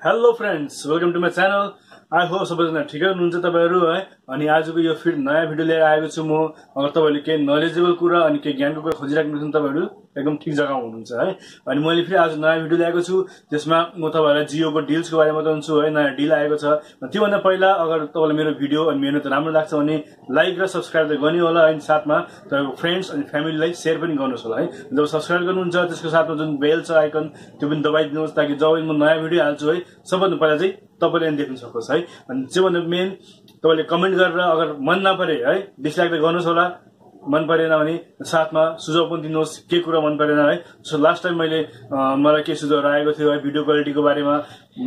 Hello friends, welcome to my channel. I hope सबैजना ठिकै हुनुहुन्छ तपाईहरु है। अनि आजको यो फिर नयाँ भिडियो लिएर आएको छु म। अगर तपाईहरुले केही नलेजेबल कुरा अनि केही ज्ञानको कुरा खोजिराख्नु हुन्छ तपाईहरु एकदम ठिक जग्गामा हुनुहुन्छ है। अनि मैले फेरि आज नयाँ भिडियो ल्याएको छु त्यसमा म तपाईहरुलाई जियोको डिल्सको बारेमा बताउँछु है। नयाँ डिल आएको छ। त्योभन्दा पहिला अगर तपाईलाई मेरो भिडियो अनि मेहनत राम्रो लाग्छ भने लाइक र सब्स्क्राइब त गर्ने होला अनि साथमा तपाईको फ्रेन्ड्स अनि फ्यामिलीलाई शेयर पनि गर्नुहोस् होला है। जब सब्स्क्राइब गर्नुहुन्छ त्यसको साथमा जुन बेल छ आइकन त्यो पनि दबाइदिनुहोस् ताकि जब म नयाँ भिडियो हाल्छु है सबभन्दा पहिला चाहिँ तपाईले देख्न सकोस् है। अनि त्योभन्दा मेन तपाईले कमेन्ट गरेर अगर मन नपरे है डिसलाइक त गर्नुहोस् होला, मन परेन भने साथमा सुझाव पनि दिनुहोस् के कुरा मन परेन है। सो लास्ट टाइम मैले मलाई के सुझाव आएको थियो है भिडियो क्वालिटीको बारेमा,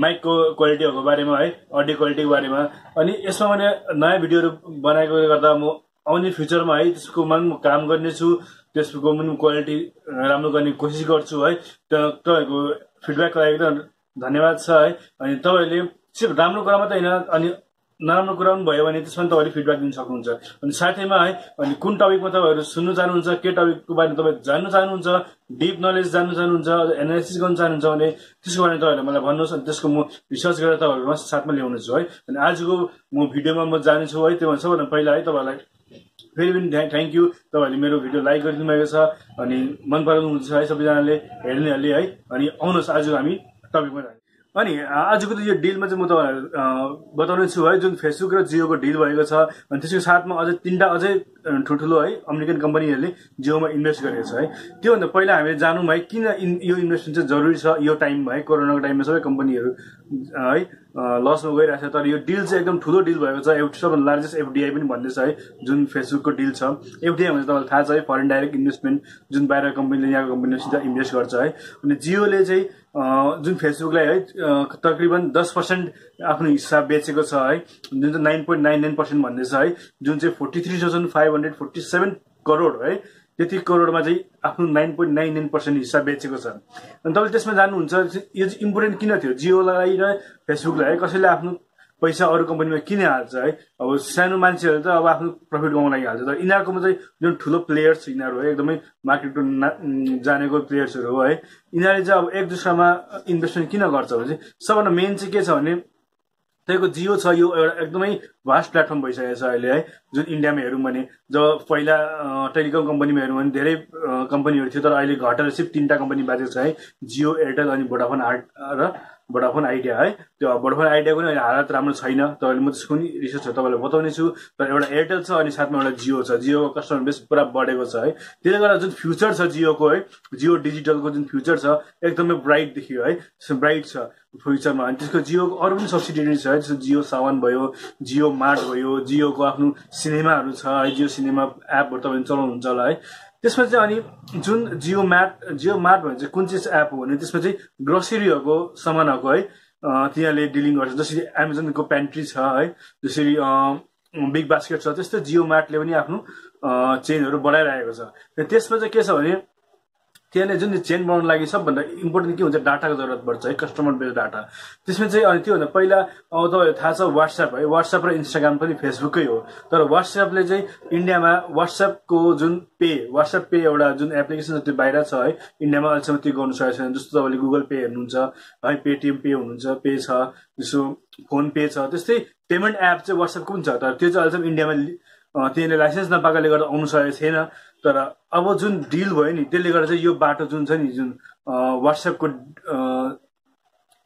माइकको क्वालिटीहरुको बारेमा है, अडियो क्वालिटीको बारेमा। अनि यसमा मैले नयाँ भिडियोहरु बनाएकोले गर्दा म आउने फ्युचरमा है त्यसको म काम गर्नेछु, त्यसको पनि क्वालिटी राम्रो गर्ने कोसिस गर्छु है। तपाईको फिडब्याकको लागि धन्यवाद छ है। अनि तपाईले सिर्फ राम्रो कुरा मात्रै हैन अनि नराम्रो कुरा पनि भयो भने त्यसमा तपाईले फिडब्याक दिन सक्नुहुन्छ। अनि साथैमा है अनि कुन टपिकमा तपाईहरु सुन्न चाहनुहुन्छ, के टपिकको बारेमा तपाई जान्न चाहनुहुन्छ, डीप नलेज जान्न चाहनुहुन्छ, एनालिसिस गर्न चाहनुहुन्छ भने त्यसको बारेमा तपाईहरुले मलाई भन्नुहोस् अनि त्यसको म रिसर्च गरेर तपाईहरुमा साथमा ल्याउने छु है। अनि आजको म भिडियोमा म जाने छु है। त्यो सबभन्दा पहिला है तपाईहरुलाई फेरि पनि थ्यांक यू, तपाईहरुले मेरो भिडियो लाइक गरिदिनु भएको छ अनि मन पराउनु हुन्छ है सबैजनाले हेर्नेहरुले है। अनि आउनुहोस् आज हामी टपिकमा जाने। अनि आजको यो डिलमा चाहिँ म तपाईहरुलाई बताउने छु है जुन फेसबुक र जियोको डिल भएको छ। अनि त्यसको साथमा अझै तीनटा अझै ठुल्ठुलो है अमेरिकन कम्पनीहरुले जियोमा इन्भेस्ट गरेको छ है। त्योभन्दा पहिला हामीले जानौँ है किन यो इन्भेस्टमेन्ट चाहिँ जरुरी छ यो टाइममा है। कोरोनाको टाइममा सबै कम्पनीहरु है लसमा गइरहेछ, तर यो डिल चाहिँ एकदम ठुलो डिल भएको छ। सबभन्दा लार्जेस्ट एफडीआई पनि भन्दैछ है जुन फेसबुकको डिल छ। एफडीआई भने तपाईलाई थाहा छ है, फरेन डाइरेक्ट इन्भेस्टमेन्ट, जुन बाहिर कम्पनीले यहाँको कम्पनीले सिधा इन्भेस्ट गर्छ है। अनि जियोले चाहिँ जुन फेसबुकलाई है तकरिबन 10% आफ्नो हिस्सा बेचेको छ है, जुन चाहिँ 9.99% भन्दैछ है, जुन चाहिँ 43,547 करोड है। त्यति करोडमा चाहिँ आफ्नो 9.99% हिस्सा बेचेको छ। अनि तपाईले त्यसमा जान्नुहुन्छ यो चाहिँ इम्पोर्टेन्ट किन थियो जियोलाई र फेसबुकलाई है। कसैले आफ्नो पैसा अरू कम्पनीमा किन हाल्छ है। अब सानो मान्छेहरु त अब आफ्नो प्रफिट कमाउन लागि हाल्छ, तर यिनीहरुकोमा चाहिँ जुन ठुलो प्लेयर्स यिनीहरु है एकदमै मार्केटको जानेको प्लेयर्सहरु हो है। यिनीहरुले चाहिँ अब एक दुसरामा इन्भेस्टमेन्ट किन गर्छ भने चाहिँ सबभन्दा मेन चाहिँ के छ भने तपाईको जियो छ यो एउटा एकदमै भास्ट प्लेटफर्म भइसकेको छ अहिले है। जुन इन्डियामा हेरौँ भने जब पहिला टेलिकम कम्पनीमा हेरौँ भने धेरै कम्पनीहरु थियो, तर अहिले घटेर सिर्फ 3टा कम्पनी बाँचेको छ है, जियो, एयरटेल अनि भोडाफोन र भोडाफोन आइडिया है। त्यो भोडाफोन आइडियाको पनि हालत राम्रो छैन, तपाईले म त्यसको पनि रिसर्च तपाईलाई बताउने छु। तर एउटा एयरटेल छ अनि साथमा एउटा जियो छ। जियोको कस्टमर बेस पुरा बढेको छ है। त्यसले गर्दा जुन फ्युचर छ जियोको है, जियो डिजिटलको जुन फ्युचर छ एकदमै ब्राइट देखियो है, ब्राइट छ फ्युचरमा। अनि त्यसको जियोको अरू पनि सब्सिडियरी छ है, जस्तो जियो सावन भयो, जियो मार्ट भयो, जियोको आफ्नो सिनेमाहरु छ है, जियो सिनेमा एपहरु तपाईले चलाउनुहुन्छ होला है। त्यसमा चाहिँ अनि जुन जियो मार्ट भन्छ चाहिँ कुन चाहिँ एप हो भने त्यसमा चाहिँ ग्रोसरीहरुको सामानहरुको है तिनीहरुले डिलिङ गर्छ। जसरी अमेजनको पेन्ट्री छ है, जसरी बिग बास्केट छ, त्यस्तै जियो मार्टले पनि आफ्नो चेनहरु बढाइरहेको छ। त्यसमा चाहिँ के छ भने त्यहाँले जुन चेन बनाउन लागि सबभन्दा इम्पोर्टेन्ट के हुन्छ, डाटाको जरुरत पर्छ है, कस्टमर बेस डाटा। त्यसमा चाहिँ अनि त्यो भन्दा पहिला अब तपाईलाई थाहा छ व्हाट्सएप है, व्हाट्सएप र इन्स्टाग्राम पनि फेसबुकै हो। तर व्हाट्सएपले चाहिँ इन्डियामा व्हाट्सएपको जुन व्हाट्सएप पे एउटा जुन एप्लिकेसन छ त्यो बाहिर छ है, इन्डियामा अहिलेसम्म त्यो गर्नु सकेको छैन। जस्तो तपाईले गुगल पे हेर्नुहुन्छ है, पेटीएम पे हुनुहुन्छ, पे छ, जस्तो फोन पे छ, त्यस्तै पेमेन्ट एप चाहिँ व्हाट्सएपको पनि छ, तर त्यो चाहिँ अहिलेसम्म इन्डियामा तिनीहरूले लाइसेन्स नपाएकोले गर्दा आउनु सकेको छैन। तर अब जुन डिल भयो नि त्यसले गर्दा चाहिँ यो बाटो जुन छ नि, जुन व्हाट्सएपको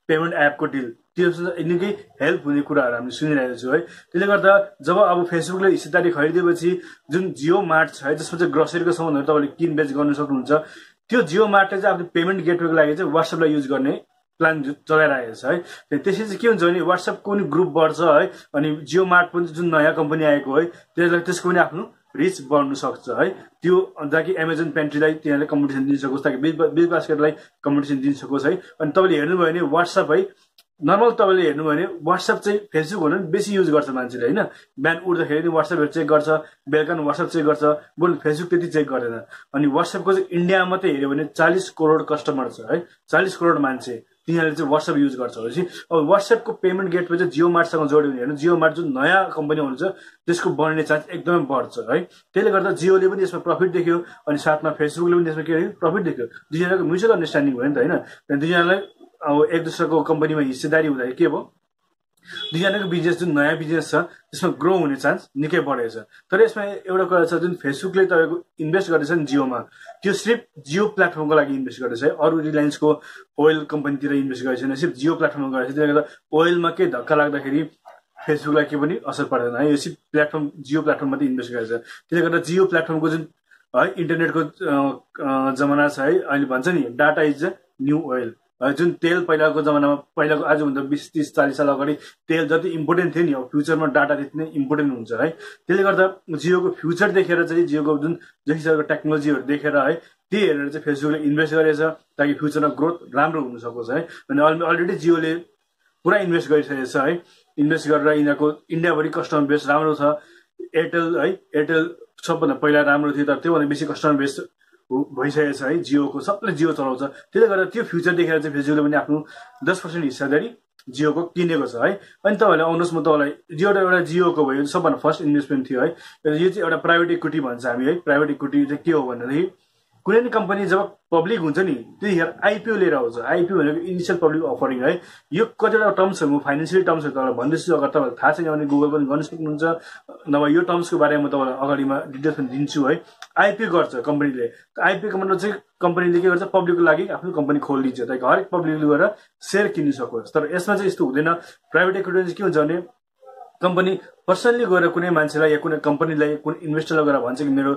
पेमेन्ट एपको डिल, त्यो निकै हेल्प हुने कुराहरु हामी सुनिरहेको छौँ है। त्यसले गर्दा जब अब फेसबुकले हिस्सेदारी खरिदिएपछि जुन जियो मार्ट छ है, जसमा चाहिँ ग्रोसरीको सामानहरु तपाईले किनबेच गर्न सक्नुहुन्छ, त्यो जियो मार्टले चाहिँ आफ्नो पेमेन्ट गेटवेको लागि चाहिँ व्हाट्सएपलाई युज गर्ने प्लान चलाइरहेको छ है। त्यसै चाहिँ के हुन्छ भने व्हाट्सएपको पनि ग्रुप बढ्छ है, अनि जियो मार्ट पनि जुन नयाँ कम्पनी आएको है त्यसको पनि आफ्नो रिच बढ्न सक्छ है। त्यो ताकि अमेजन पेन्ट्रीलाई तिनीहरूले कम्पिटिसन दिन सकोस्, ताकि बिग बास्केटलाई कम्पिटिसन दिन सकोस् है। अनि तपाईले हेर्नुभयो भने व्हाट्सएप है, नर्मल तपाईले हेर्नुभयो भने व्हाट्सएप चाहिँ फेसबुक भन्दा पनि बेसी युज गर्छ मान्छेले हैन। बिहान उठ्दाखेरि नि व्हाट्सएपहरु चेक गर्छ, बेलुका व्हाट्सएप चेक गर्छ, बरु फेसबुक त्यति चेक गर्दैन। अनि व्हाट्सएपको चाहिँ इन्डियामा मात्रै हेर्यो भने 40 करोड कस्टमर छ है, 40 करोड मान्छे तिनीहरूले चाहिँ व्हाट्सएप युज गर्छ भनेपछि अब व्हाट्सएपको पेमेन्ट गेटवे चाहिँ जियो मार्टसँग जोड्यो भने हेर्नु, जियो मार्ट जुन नयाँ कम्पनी हुनुहुन्छ त्यसको बढ्ने चान्स एकदमै बढ्छ है। त्यसले गर्दा जियोले पनि यसमा प्रफिट देख्यो अनि साथमा फेसबुकले पनि यसमा के प्रफिट देख्यो। दुईजनाको म्युचुअल अन्डरस्ट्यान्डिङ भयो नि त हैन। दुईजनालाई अब एक दुसराको कम्पनीमा हिस्सेदारी हुँदा के भयो दुईजनाको बिजनेस जुन नयाँ बिजनेस छ त्यसमा ग्रो हुने चान्स निकै बढेको छ। तर यसमा एउटा कुरा छ जुन फेसबुकले तपाईँको इन्भेस्ट गर्दैछ नि जियोमा त्यो सिर्फ जियो प्लेटफर्मको लागि इन्भेस्ट गर्दैछ है। अरू रिलायन्सको ओइल कम्पनीतिर इन्भेस्ट गरेको छैन, सिर्फ जियो प्लेटफर्ममा गरेको छ। त्यसले गर्दा ओइलमा केही धक्का लाग्दाखेरि फेसबुकलाई के पनि असर पर्दैन है, यो सिर्फ प्लेटफर्म जियो प्लेटफर्म मात्रै इन्भेस्ट गरेको छ। त्यसले गर्दा जियो प्लेटफर्मको जुन है इन्टरनेटको जमाना छ है, अहिले भन्छ नि data is the new oil है। जुन तेल पहिलाको जमानामा पहिलाको आजभन्दा 20-30-40 साल अगाडि तेल जति इम्पोर्टेन्ट थियो नि अब फ्युचरमा डाटा त्यति नै इम्पोर्टेन्ट हुन्छ है। त्यसले गर्दा जियोको फ्युचर देखेर चाहिँ जियोको जुन जति हिसाबको टेक्नोलोजीहरू देखेर है त्यही हेरेर चाहिँ फेसबुकले इन्भेस्ट गरेछ ताकि फ्युचरमा ग्रोथ राम्रो हुन सकोस् है। अनि अलरेडी जियोले पुरा इन्भेस्ट गरिसकेको छ है। इन्भेस्ट गरेर यिनीहरूको इन्डियाभरि कस्टमर बेस राम्रो छ। एयरटेल है, एयरटेल सबभन्दा पहिला राम्रो थियो तर त्योभन्दा बेसी कस्टमर बेस भइसकेको छ है जियोको, सबैले जियो चलाउँछ। त्यसले गर्दा त्यो फ्युचर देखेर चाहिँ फेसबुकले पनि आफ्नो 10% हिस्सादारी जियोको किनेको छ है। अनि तपाईँहरूले आउनुहोस् म तपाईँलाई एउटा जियोको भयो सबभन्दा फर्स्ट इन्भेस्टमेन्ट थियो है। यो चाहिँ एउटा प्राइभेट इक्विटी भन्छ हामी है। प्राइभेट इक्विटी चाहिँ के हो भनेदेखि कुनै पनि कम्पनी जब पब्लिक हुन्छ नि त्यतिखेर आइपिओ लिएर आउँछ। आइपिओ भनेको इनिसियल पब्लिक अफरिङ है। यो कतिवटा टर्म्सहरू म फाइनेन्सियल टर्म्सहरू तपाईँलाई भन्दैछु, अगर तपाईँलाई थाहा छैन भने गुगल पनि गर्न सक्नुहुन्छ, नभए यो टर्म्सको बारेमा म तपाईँलाई अगाडिमा डिटेल्स पनि दिन्छु है। आइपिओ गर्छ कम्पनीले। आइपिओको मतलब चाहिँ कम्पनीले के गर्छ पब्लिकको लागि आफ्नो कम्पनी खोलिदिन्छ ताकि हरेक पब्लिकले गएर सेयर किन्न सकोस्। तर यसमा चाहिँ यस्तो हुँदैन। प्राइभेट इक्विटी चाहिँ के हुन्छ भने कम्पनी पर्सनली गएर कुनै मान्छेलाई या कुनै कम्पनीलाई कुनै इन्भेस्टरलाई गएर भन्छ कि मेरो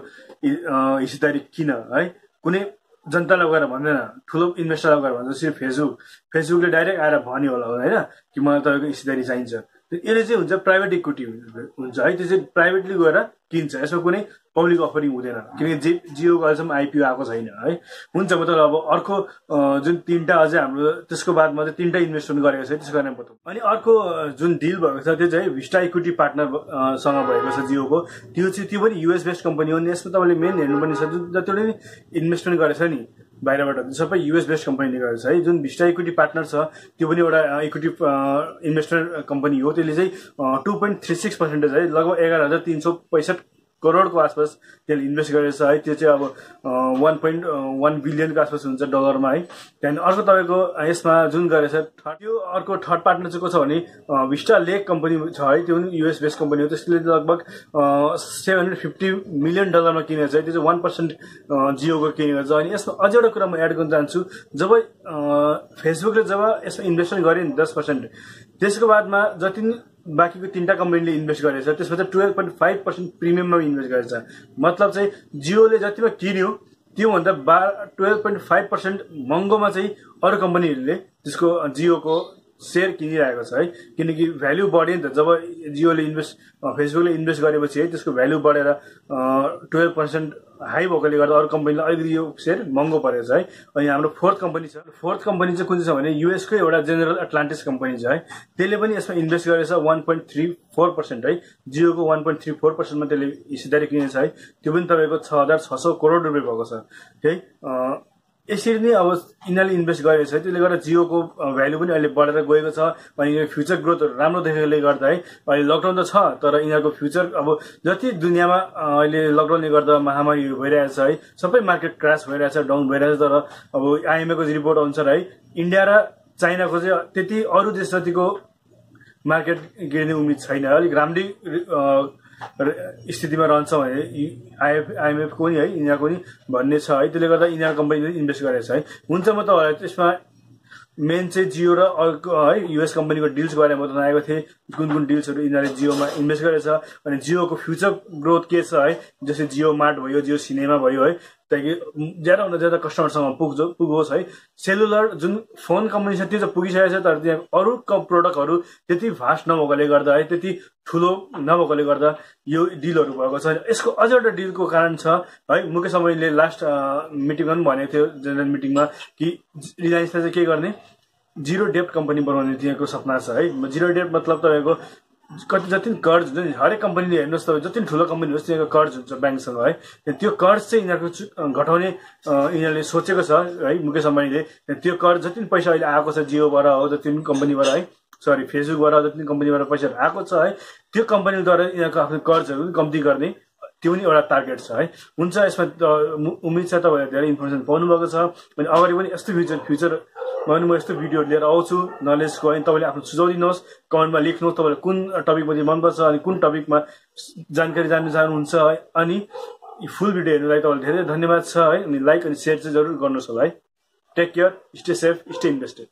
हिस्सेदारी किन है। कुनै जनतालाई गएर भन्दैन, ठुलो इन्भेस्टरलाई गएर भन्छ। सिर्फ फेसबुकले डाइरेक्ट आएर भन्यो होला होइन कि मलाई तपाईँको हिस्सेदारी चाहिन्छ। यसले चाहिँ हुन्छ प्राइभेट इक्विटी हुन्छ है। त्यो चाहिँ प्राइभेटली गएर किन्छ। यसमा कुनै पब्लिक अफरिङ हुँदैन किनकि जियोको अहिलेसम्म आइपिओ आएको छैन है। हुन्छ म तपाईँलाई अब अर्को जुन तिनवटा अझै हाम्रो त्यसको बादमा चाहिँ तिनवटा इन्भेस्टमेन्ट गरेको छ त्यसको बारेमा बताउँ। अनि अर्को जुन डिल भएको छ त्यो चाहिँ विस्टा इक्विटी पार्टनरसँग भएको छ जियोको। त्यो पनि युएस बेस्ड कम्पनी हो। यसमा तपाईँले मेन हेर्नुपर्ने छ जुन जतिवटा नि इन्भेस्टमेन्ट गरेको छ नि बाहिरबाट सबै युएस बेस्ड कम्पनीले गरेको छ है। जुन विस्टा इक्विटी पार्टनर छ त्यो पनि एउटा इक्विटी इन्भेस्टमेन्ट कम्पनी हो। त्यसले चाहिँ 2.36% है लगभग 11,365 करोडको आसपास त्यसले इन्भेस्ट गरेको छ है। त्यो चाहिँ अब 1.1 बिलियनको आसपास हुन्छ डलरमा है। त्यहाँदेखि अर्को तपाईँको यसमा जुन गरेछ त्यो अर्को थर्ड पार्टनर चाहिँ को छ भने विस्टा लेक कम्पनी छ है। त्यो पनि युएस बेस्ड कम्पनी हो। त्यसले लगभग $750 मिलियन किनेको छ है। त्यो चाहिँ 1% जियोको किनेको छ। अनि यसमा अझै एउटा कुरा म एड गर्न चाहन्छु। जब फेसबुकले जब यसमा इन्भेस्टमेन्ट गर्यो नि 10% त्यसको बादमा जति बाँकीको तिनवटा कम्पनीले इन्भेस्ट गरेछ त्यसमा चाहिँ 12.5% प्रिमियममा इन्भेस्ट गरेछ। मतलब चाहिँ जियोले जतिमा किन्यो त्योभन्दा 12.5% महँगोमा चाहिँ अरू कम्पनीहरूले त्यसको जियोको सेयर किनिरहेको छ है। किनकि भ्याल्यु बढ्यो नि त जब जियोले फेसबुकले इन्भेस्ट गरेपछि है त्यसको भ्याल्यु बढेर 12% हाई भएकोले गर्दा अरू कम्पनीलाई अलिकति यो सेयर महँगो परेको छ है। अनि हाम्रो फोर्थ कम्पनी चाहिँ कुन चाहिँ छ भने युएसको एउटा जेनरल एटलान्टिस कम्पनी छ है। त्यसले पनि यसमा इन्भेस्ट गरेछ 1.34% है। जियोको 1.34%मा त्यसले हिस्सेदारी किनेछ है। त्यो पनि तपाईँको 6,600 करोड रुपियाँ भएको छ है। यसरी नै अब यिनीहरूले इन्भेस्ट गरेको छ। त्यसले गर्दा जियोको भ्यालु पनि अहिले बढेर गएको छ। अनि फ्युचर ग्रोथ राम्रो देखेकोले गर्दा है अहिले लकडाउन त छ तर यिनीहरूको फ्युचर अब जति दुनियाँमा अहिले लकडाउनले गर्दा महामारीहरू भइरहेछ है सबै मार्केट क्रास भइरहेछ, डाउन भइरहेछ। तर अब आइएमएको रिपोर्ट अनुसार है इन्डिया र चाइनाको चाहिँ त्यति अरू देश जतिको मार्केट गिर्ने उम्मेद छैन। अलिक राम्रै स्थितिमा रहन्छ भने आइएमएफको पनि है यिनीहरूको पनि भन्ने छ है। त्यसले गर्दा यिनीहरू कम्पनीले इन्भेस्ट गरेको छ है। हुन्छ म तपाईँहरूलाई त्यसमा मेन चाहिँ जियो र अर्को है युएस कम्पनीको डिल्सको बारेमा बताउन आएको थिएँ। कुन डिल्सहरू यिनीहरूले जियोमा इन्भेस्ट गरेछ अनि जियोको फ्युचर ग्रोथ के छ है। जस्तै जियो मार्ट भयो, जियो सिनेमा भयो है ताकि ज्यादाभन्दा ज्यादा कस्टमरसँग पुगोस् है। सेलुलर जुन फोन कम्पनी छ त्यो चाहिँ पुगिसकेको छ तर त्यहाँ अरू प्रोडक्टहरू त्यति भास्ट नभएकोले गर्दा है त्यति ठुलो नभएकोले गर्दा यो डिलहरू भएको छ। यसको अझ एउटा डिलको कारण छ है। मुकेश अम्बानीले लास्ट मिटिङमा पनि भनेको थियो जेनरल मिटिङमा कि रिलायन्सले चाहिँ के गर्ने जिरो डेप्ट कम्पनी बनाउने तिनीहरूको सपना छ है। जिरो डेप्ट मतलब तपाईँको जति कर्ज हुन्छ नि हरेक कम्पनीले हेर्नुहोस् तपाईँ जति ठुलो कम्पनी होस् तिनीहरूको कर्ज हुन्छ ब्याङ्कसँग है। त्यो कर्ज चाहिँ यिनीहरूको घटाउने यिनीहरूले सोचेको छ है मुकेश अम्बानीले। त्यो कर्ज जति पनि पैसा अहिले आएको छ जियोबाट हो जति पनि कम्पनीबाट है फेसबुकबाट जति पनि कम्पनीबाट पैसा आएको छ है त्यो कम्पनीद्वारा यिनीहरूको आफ्नो कर्जहरू पनि कम्ती गर्ने त्यो पनि एउटा टार्गेट छ है। हुन्छ यसमा उम्मेद छ तपाईँहरूले धेरै इन्फर्मेसन पाउनुभएको छ अनि अगाडि पनि यस्तो फ्युचर अनि म यस्तो भिडियोहरू लिएर आउँछु नलेजको। अनि तपाईँले आफ्नो सुझाव दिनुहोस्, कमेन्टमा लेख्नुहोस् तपाईँलाई कुन टपिक पछि मनपर्छ अनि कुन टपिकमा जानकारी जान्न चाहनुहुन्छ है। अनि फुल भिडियो हेर्नुलाई तपाईँलाई धेरै धन्यवाद छ है। अनि लाइक अनि सेयर चाहिँ जरुर गर्नुहोस् होला है। Take care, stay safe, stay invested.